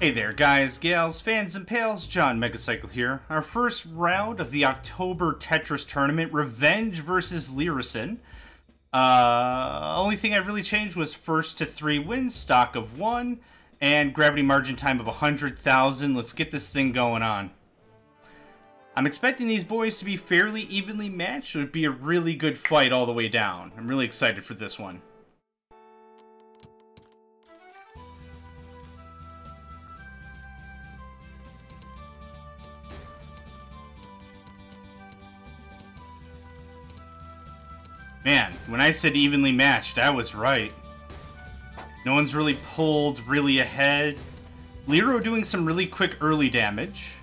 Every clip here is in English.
Hey there guys, gals, fans and pals, John Megacycle here. Our first round of the October Tetris tournament, Revenge versus Lerosnn. Only thing I really changed was first to 3 wins, stock of 1, and gravity margin time of 100,000. Let's get this thing going on. I'm expecting these boys to be fairly evenly matched, so it'd be a really good fight all the way down. I'm really excited for this one. Man, when I said evenly matched, I was right. No one's really pulled really ahead. Lero doing some really quick early damage.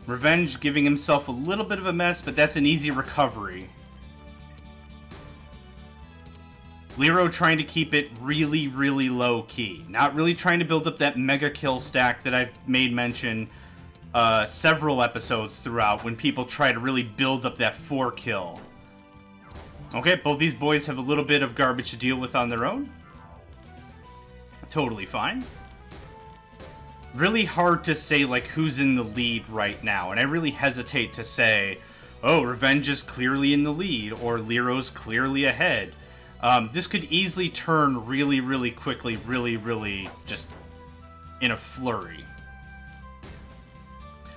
Revenge giving himself a little bit of a mess, but that's an easy recovery. Lero trying to keep it really, really low key. Not really trying to build up that mega kill stack that I've made mention several episodes throughout when people try to really build up that 4 kill. Okay, both these boys have a little bit of garbage to deal with on their own. Totally fine. Really hard to say like who's in the lead right now, and I really hesitate to say, oh, Revenge is clearly in the lead or Lero's clearly ahead. This could easily turn really, really quickly, really just in a flurry.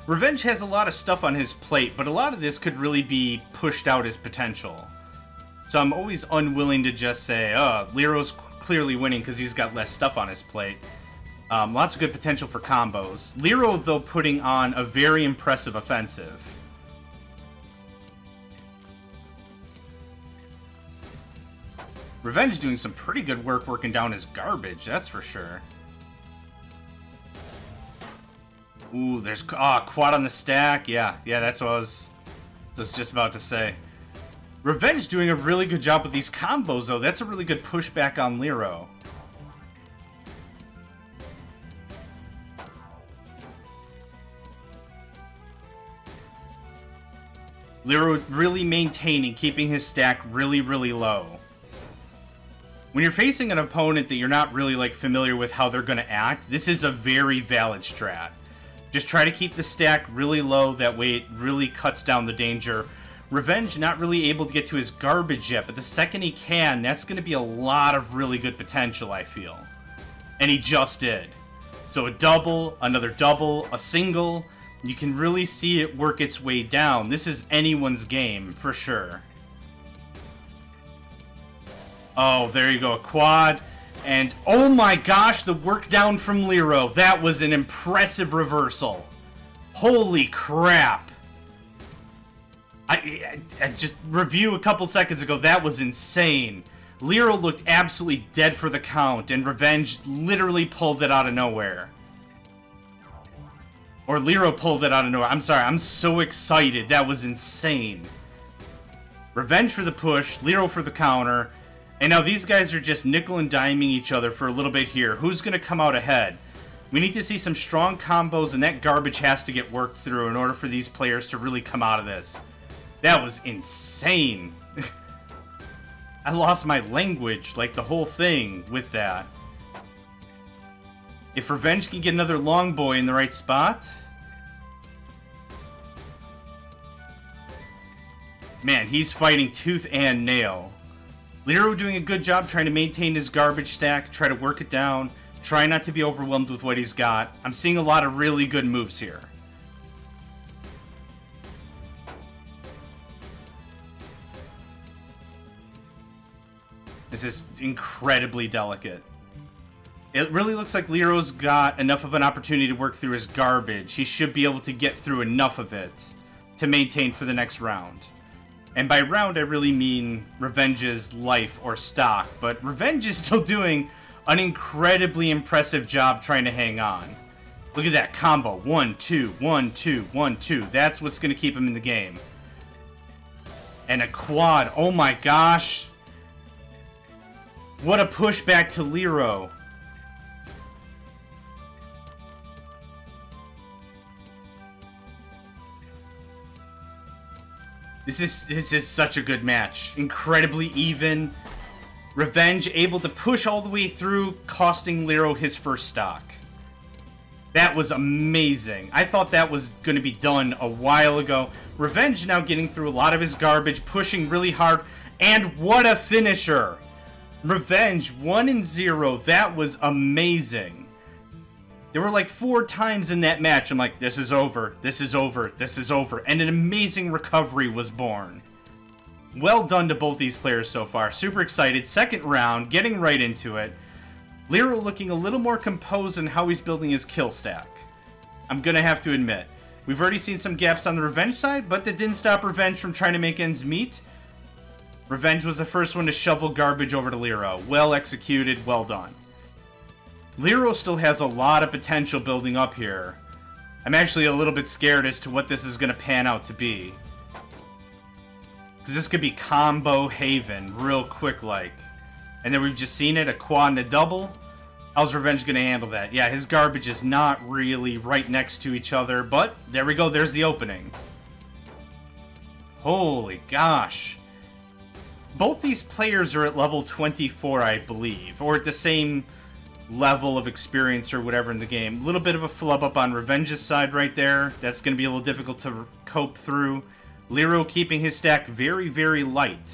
Revenge has a lot of stuff on his plate, but a lot of this could really be pushed out as potential. So I'm always unwilling to just say, oh, Lero's clearly winning because he's got less stuff on his plate. Lots of good potential for combos. Lero, though, putting on a very impressive offensive. Revenge doing some pretty good work working down his garbage, that's for sure. Ooh, there's quad on the stack. Yeah, that's what I was just about to say. Revenge doing a really good job with these combos, though. That's a really good pushback on Lero. Lero really maintaining, keeping his stack really, really low. When you're facing an opponent that you're not really like familiar with how they're going to act, this is a very valid strat. Just try to keep the stack really low, that way it really cuts down the danger. Revenge not really able to get to his garbage yet, but the second he can, that's going to be a lot of really good potential, I feel. And he just did. So a double, another double, a single. You can really see it work its way down. This is anyone's game, for sure. Oh, there you go, a quad. And, oh my gosh, the work down from Lero. That was an impressive reversal. Holy crap. I just review a couple seconds ago. That was insane. Lero looked absolutely dead for the count, and Revenge literally pulled it out of nowhere. Or Lero pulled it out of nowhere. I'm sorry, I'm so excited. That was insane. Revenge for the push, Lero for the counter. And now these guys are just nickel and diming each other for a little bit here. Who's going to come out ahead? We need to see some strong combos, and that garbage has to get worked through in order for these players to really come out of this. That was insane. I lost my language, like the whole thing with that. If Revenge can get another long boy in the right spot. Man, he's fighting tooth and nail. Lero doing a good job trying to maintain his garbage stack, try to work it down, try not to be overwhelmed with what he's got. I'm seeing a lot of really good moves here. This is incredibly delicate. It really looks like Lero's got enough of an opportunity to work through his garbage. He should be able to get through enough of it to maintain for the next round. And by round, I really mean Revenge's life or stock. But Revenge is still doing an incredibly impressive job trying to hang on. Look at that combo. 1, 2, 1, 2, 1, 2. That's what's going to keep him in the game. And a quad. Oh my gosh. What a pushback to Lero. This is such a good match. Incredibly even. Revenge able to push all the way through, costing Lero his first stock. That was amazing. I thought that was going to be done a while ago. Revenge now getting through a lot of his garbage, pushing really hard, and what a finisher! Revenge 1-0. That was amazing. There were like 4 times in that match I'm like, this is over, this is over, this is over, and an amazing recovery was born. Well done to both these players so far. Super excited. Second round, getting right into it. Lero looking a little more composed in how he's building his kill stack. I'm gonna have to admit. We've already seen some gaps on the Revenge side, but that didn't stop Revenge from trying to make ends meet. Revenge was the first one to shovel garbage over to Lero. Well executed, well done. Lero still has a lot of potential building up here. I'm actually a little bit scared as to what this is gonna pan out to be. Because this could be combo haven real quick like. And then we've just seen it, a quad and a double. How's Revenge going to handle that? Yeah, his garbage is not really right next to each other, but there we go, there's the opening. Holy gosh. Both these players are at level 24, I believe, or at the same level of experience or whatever in the game. A little bit of a flub up on Revenge's side right there. That's going to be a little difficult to cope through. Lero keeping his stack very, very light.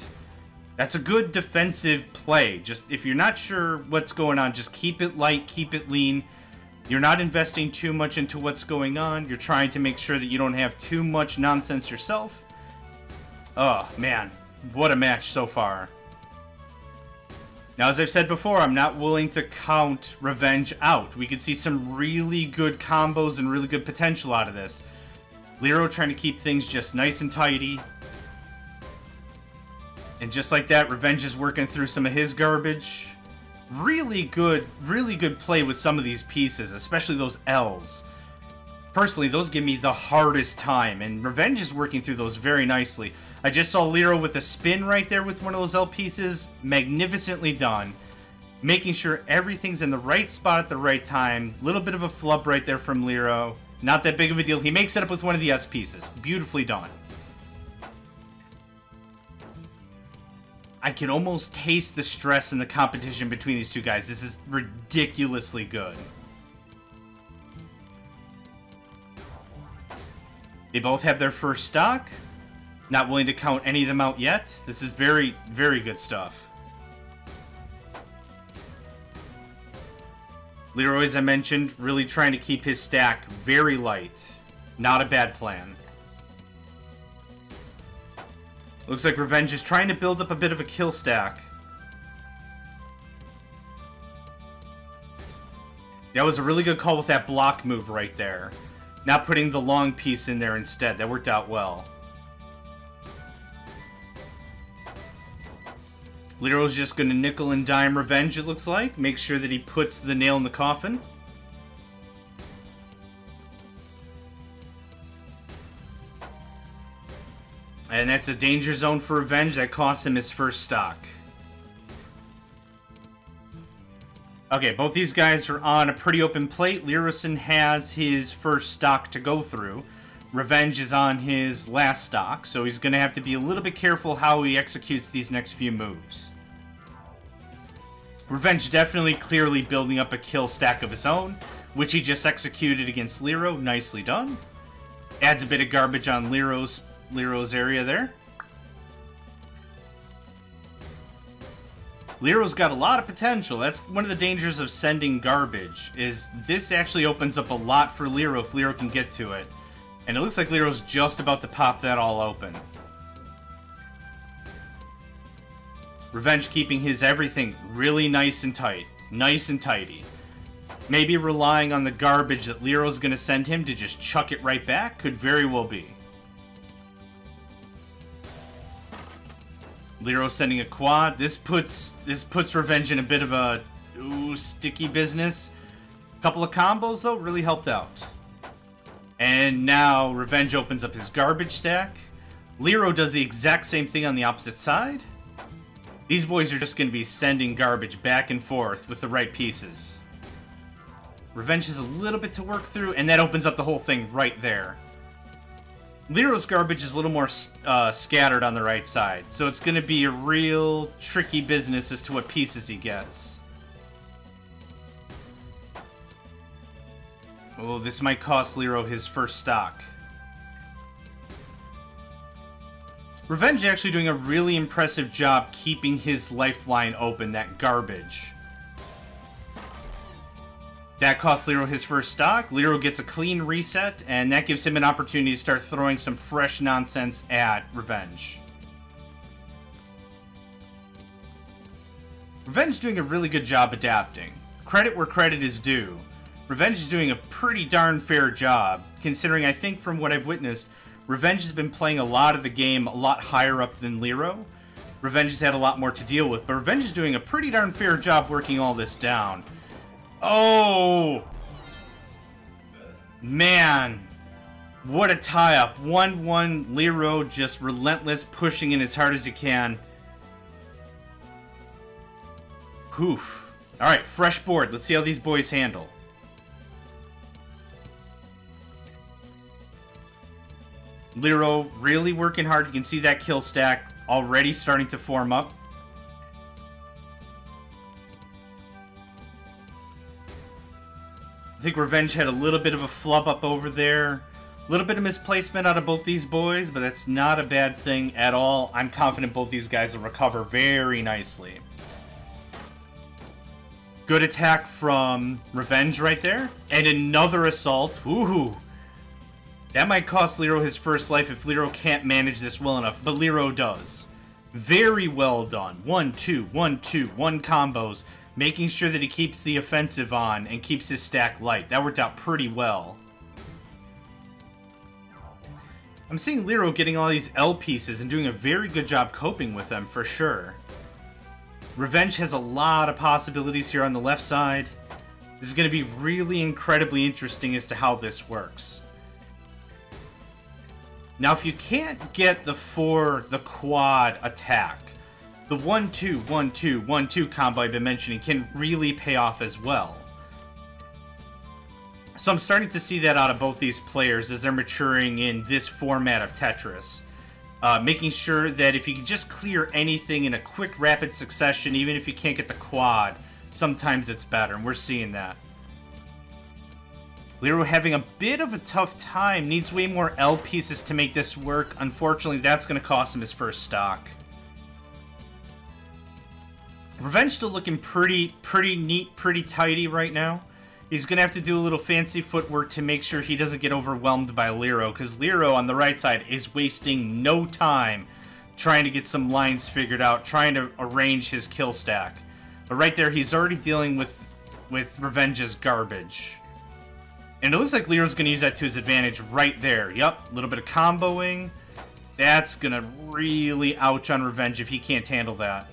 That's a good defensive play. Just, if you're not sure what's going on, just keep it light, keep it lean. You're not investing too much into what's going on. You're trying to make sure that you don't have too much nonsense yourself. Oh, man. What a match so far. Now, as I've said before, I'm not willing to count Revenge out. We could see some really good combos and really good potential out of this. Lero trying to keep things just nice and tidy. And just like that, Revenge is working through some of his garbage. Really good play with some of these pieces, especially those L's. Personally, those give me the hardest time, and Revenge is working through those very nicely. I just saw Lero with a spin right there with one of those L pieces. Magnificently done. Making sure everything's in the right spot at the right time. Little bit of a flub right there from Lero. Not that big of a deal. He makes it up with one of the S pieces. Beautifully done. I can almost taste the stress and the competition between these two guys. This is ridiculously good. They both have their first stock. Not willing to count any of them out yet. This is very, very good stuff. Lero, as I mentioned, really trying to keep his stack very light. Not a bad plan. Looks like Revenge is trying to build up a bit of a kill stack. That was a really good call with that block move right there. Not putting the long piece in there instead. That worked out well. Lero's just going to nickel and dime Revenge, it looks like. Make sure that he puts the nail in the coffin. And that's a danger zone for Revenge. That costs him his first stock. Okay, both these guys are on a pretty open plate. Lerosnn has his first stock to go through. Revenge is on his last stock, so he's going to have to be a little bit careful how he executes these next few moves. Revenge definitely clearly building up a kill stack of his own, which he just executed against Lero. Nicely done. Adds a bit of garbage on Lero's area there. Lero's got a lot of potential. That's one of the dangers of sending garbage, is this actually opens up a lot for Lero if Lero can get to it. And it looks like Lero's just about to pop that all open. Revenge keeping his everything really nice and tight. Nice and tidy. Maybe relying on the garbage that Lero's going to send him to just chuck it right back. Could very well be. Lero sending a quad. This puts Revenge in a bit of a sticky business. A couple of combos, though, really helped out. And now Revenge opens up his garbage stack. Lero does the exact same thing on the opposite side. These boys are just going to be sending garbage back and forth with the right pieces. Revenge has a little bit to work through, and that opens up the whole thing right there. Lero's garbage is a little more scattered on the right side, so it's going to be a real tricky business as to what pieces he gets. Oh, this might cost Lero his first stock. Revenge actually doing a really impressive job keeping his lifeline open, that garbage. That costs Lero his first stock. Lero gets a clean reset, and that gives him an opportunity to start throwing some fresh nonsense at Revenge. Revenge doing a really good job adapting. Credit where credit is due. Revenge is doing a pretty darn fair job, considering I think from what I've witnessed, Revenge has been playing a lot of the game a lot higher up than Lero. Revenge has had a lot more to deal with, but Revenge is doing a pretty darn fair job working all this down. Oh! Man. What a tie-up. 1-1, Lero just relentless, pushing in as hard as he can. Oof. Alright, fresh board. Let's see how these boys handle. Lero really working hard. You can see that kill stack already starting to form up. I think Revenge had a little bit of a flub up over there. A little bit of misplacement out of both these boys, but that's not a bad thing at all. I'm confident both these guys will recover very nicely. Good attack from Revenge right there. And another assault. Woohoo! That might cost Lero his first life if Lero can't manage this well enough, but Lero does. Very well done. 1-2, 1-2, 1 combos. Making sure that he keeps the offensive on and keeps his stack light. That worked out pretty well. I'm seeing Lero getting all these L pieces and doing a very good job coping with them, for sure. Revenge has a lot of possibilities here on the left side. This is going to be really incredibly interesting as to how this works. Now, if you can't get the quad attack, the 1-2, 1-2, 1-2 combo I've been mentioning can really pay off as well. So I'm starting to see that out of both these players as they're maturing in this format of Tetris. Making sure that if you can just clear anything in a quick, rapid succession, even if you can't get the quad, sometimes it's better, and we're seeing that. Lero having a bit of a tough time, needs way more L pieces to make this work. Unfortunately, that's going to cost him his first stock. Revenge still looking pretty neat, pretty tidy right now. He's going to have to do a little fancy footwork to make sure he doesn't get overwhelmed by Lero, because Lero on the right side is wasting no time trying to get some lines figured out, trying to arrange his kill stack. But right there, he's already dealing with Revenge's garbage. And it looks like Lero's going to use that to his advantage right there. Yep, a little bit of comboing. That's going to really ouch on Revenge if he can't handle that.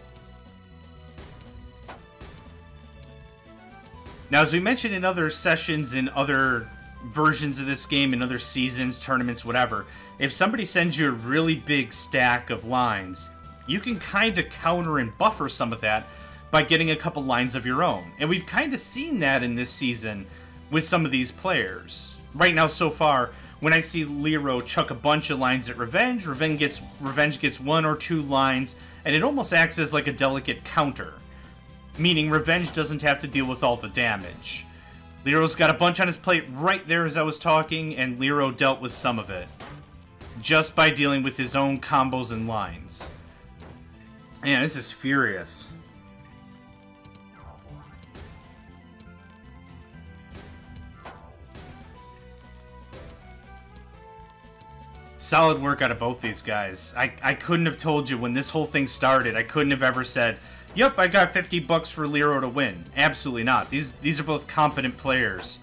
Now, as we mentioned in other sessions, in other versions of this game, in other seasons, tournaments, whatever, if somebody sends you a really big stack of lines, you can kind of counter and buffer some of that by getting a couple lines of your own. And we've kind of seen that in this season with some of these players. Right now, so far, when I see Lero chuck a bunch of lines at Revenge, Revenge gets 1 or 2 lines, and it almost acts as like a delicate counter. Meaning Revenge doesn't have to deal with all the damage. Lero's got a bunch on his plate right there as I was talking, and Lero dealt with some of it. Just by dealing with his own combos and lines. Man, this is furious. Solid work out of both these guys. I couldn't have told you when this whole thing started, I couldn't have ever said, yep, I got 50 bucks for Lero to win. Absolutely not. These are both competent players.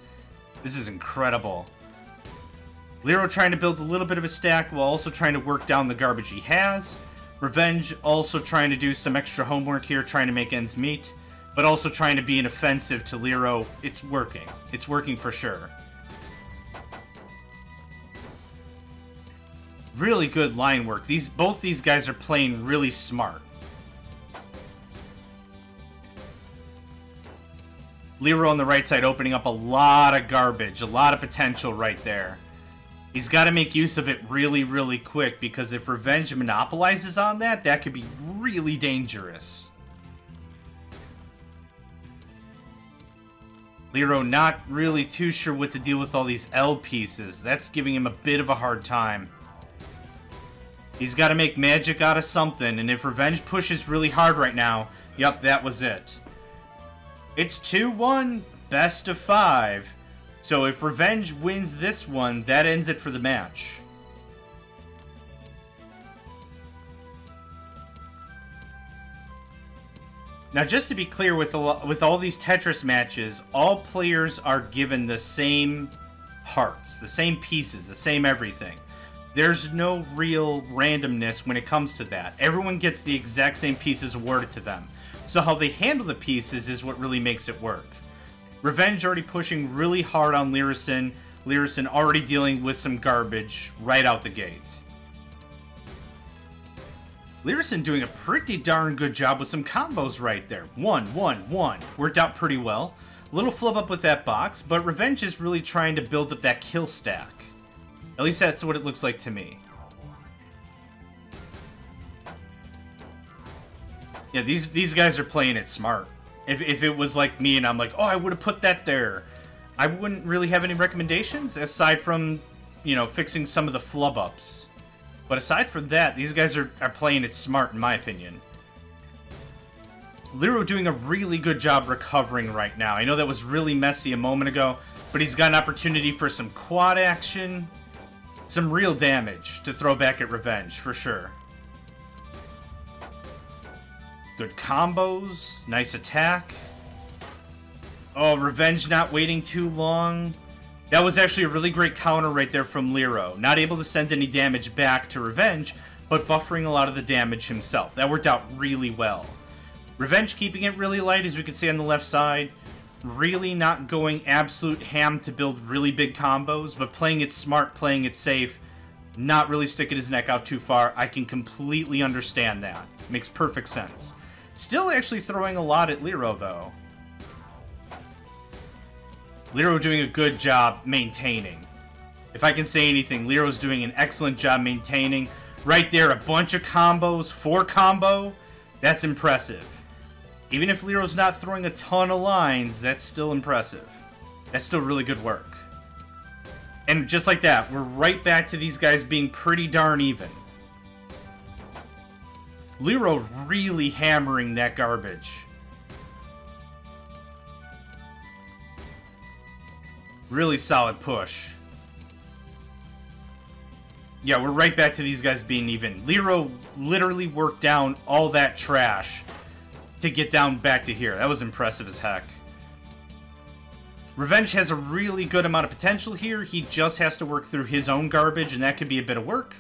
This is incredible. Lero trying to build a little bit of a stack while also trying to work down the garbage he has. Revenge also trying to do some extra homework here, trying to make ends meet, but also trying to be an offensive to Lero. It's working. It's working for sure. Really good line work. Both these guys are playing really smart. Lero on the right side opening up a lot of garbage, a lot of potential right there. He's got to make use of it really, really quick, because if Revenge monopolizes on that, that could be really dangerous. Lero not really too sure what to deal with all these L pieces. That's giving him a bit of a hard time. He's got to make magic out of something, and if Revenge pushes really hard right now, yep, that was it. It's 2-1, best of 5. So if Revenge wins this one, that ends it for the match. Now, just to be clear, with all these Tetris matches, all players are given the same parts, the same pieces, the same everything. There's no real randomness when it comes to that. Everyone gets the exact same pieces awarded to them. So how they handle the pieces is what really makes it work. Revenge already pushing really hard on Lerosnn. Lerosnn already dealing with some garbage right out the gate. Lerosnn doing a pretty darn good job with some combos right there. 1, 1, 1. Worked out pretty well. A little flub up with that box, but Revenge is really trying to build up that kill stack. At least that's what it looks like to me. Yeah, these guys are playing it smart. If it was like me and I'm like, oh, I would have put that there, I wouldn't really have any recommendations aside from, you know, fixing some of the flub ups. But aside from that, these guys are playing it smart, in my opinion. Lero doing a really good job recovering right now. I know that was really messy a moment ago, but he's got an opportunity for some quad action. Some real damage to throw back at Revenge, for sure. Good combos. Nice attack. Oh, Revenge not waiting too long. That was actually a really great counter right there from Lero. Not able to send any damage back to Revenge, but buffering a lot of the damage himself. That worked out really well. Revenge keeping it really light, as we can see on the left side. Really not going absolute ham to build really big combos, but playing it smart, playing it safe, not really sticking his neck out too far. I can completely understand that. Makes perfect sense. Still actually throwing a lot at Lero, though. Lero doing a good job maintaining. If I can say anything, Lero's doing an excellent job maintaining. Right there, a bunch of combos, 4 combo. That's impressive. Even if Lero's not throwing a ton of lines, that's still impressive. That's still really good work. And just like that, we're right back to these guys being pretty darn even. Lero really hammering that garbage. Really solid push. Yeah, we're right back to these guys being even. Lero literally worked down all that trash to get down back to here. That was impressive as heck. Revenge has a really good amount of potential here. He just has to work through his own garbage, and that could be a bit of work.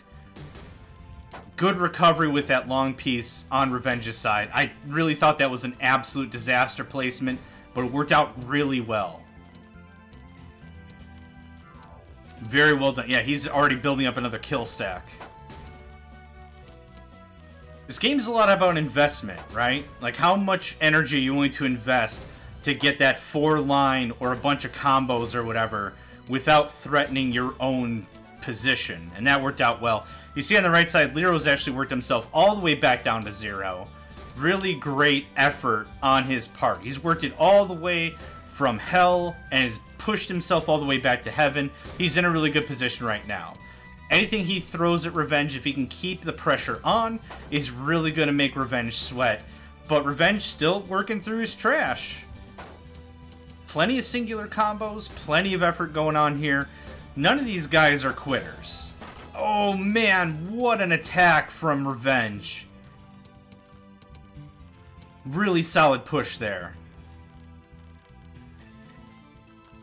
Good recovery with that long piece on Revenge's side. I really thought that was an absolute disaster placement, but it worked out really well. Very well done. Yeah, he's already building up another kill stack. This game's a lot about investment, right? Like, how much energy are you willing to invest to get that 4-line or a bunch of combos or whatever without threatening your own position? And that worked out well. You see on the right side, Lero's actually worked himself all the way back down to 0. Really great effort on his part. He's worked it all the way from hell and has pushed himself all the way back to heaven. He's in a really good position right now. Anything he throws at Revenge, if he can keep the pressure on, is really going to make Revenge sweat. But Revenge still working through his trash. Plenty of singular combos, plenty of effort going on here. None of these guys are quitters. Oh man, what an attack from Revenge. Really solid push there.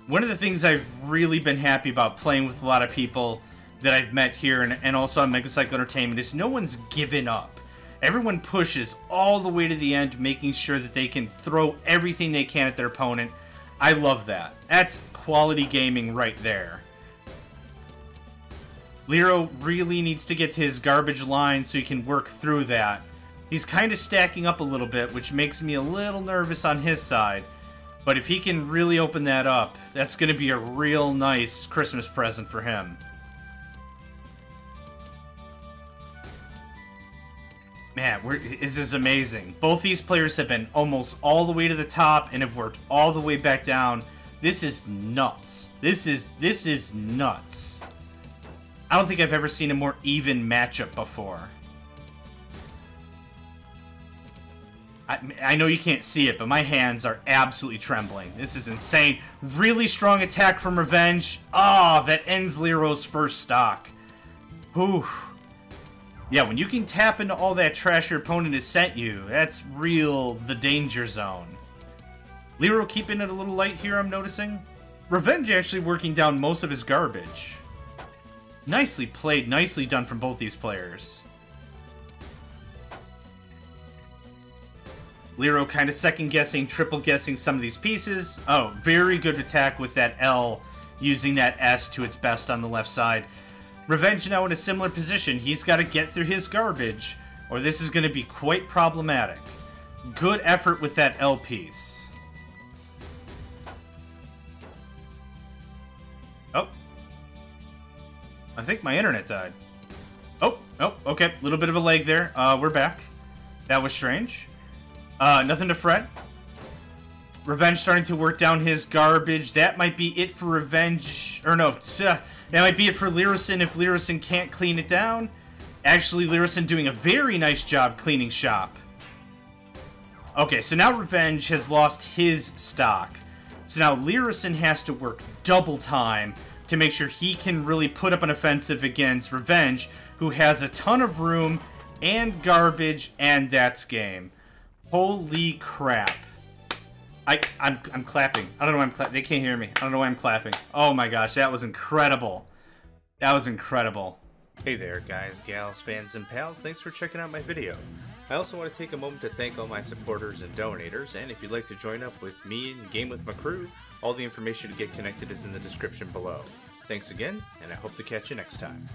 One of the things I've really been happy about playing with a lot of people that I've met here and also on Megacycle Entertainment is no one's given up. Everyone pushes all the way to the end, making sure that they can throw everything they can at their opponent. I love that. That's quality gaming right there. Lero really needs to get to his garbage line so he can work through that. He's kind of stacking up a little bit, which makes me a little nervous on his side. But if he can really open that up, that's going to be a real nice Christmas present for him. Man, this is amazing. Both these players have been almost all the way to the top and have worked all the way back down. This is nuts. This is nuts. I don't think I've ever seen a more even matchup before. I know you can't see it, but my hands are absolutely trembling. This is insane. Really strong attack from Revenge. Ah, that ends Lero's first stock. Whew. Yeah, when you can tap into all that trash your opponent has sent you, that's real the danger zone. Lero keeping it a little light here, I'm noticing. Revenge actually working down most of his garbage. Nicely played, nicely done from both these players. Lero kind of second-guessing, triple-guessing some of these pieces. Oh, very good attack with that L, using that S to its best on the left side. Revenge now in a similar position. He's got to get through his garbage, or this is going to be quite problematic. Good effort with that L piece. Oh. I think my internet died. Oh, okay. A little bit of a lag there. We're back. That was strange. Nothing to fret. Revenge starting to work down his garbage. That might be it for Revenge. Or no, that might be it for Lerosnn if Lerosnn can't clean it down. Actually, Lerosnn doing a very nice job cleaning shop. Okay, so now Revenge has lost his stock. So now Lerosnn has to work double time to make sure he can really put up an offensive against Revenge, who has a ton of room and garbage, and that's game. Holy crap. I'm clapping. I don't know why I'm clapping. They can't hear me. I don't know why I'm clapping. Oh my gosh, that was incredible. That was incredible. Hey there, guys, gals, fans, and pals. Thanks for checking out my video. I also want to take a moment to thank all my supporters and donators, and if you'd like to join up with me and game with my crew, all the information to get connected is in the description below. Thanks again, and I hope to catch you next time.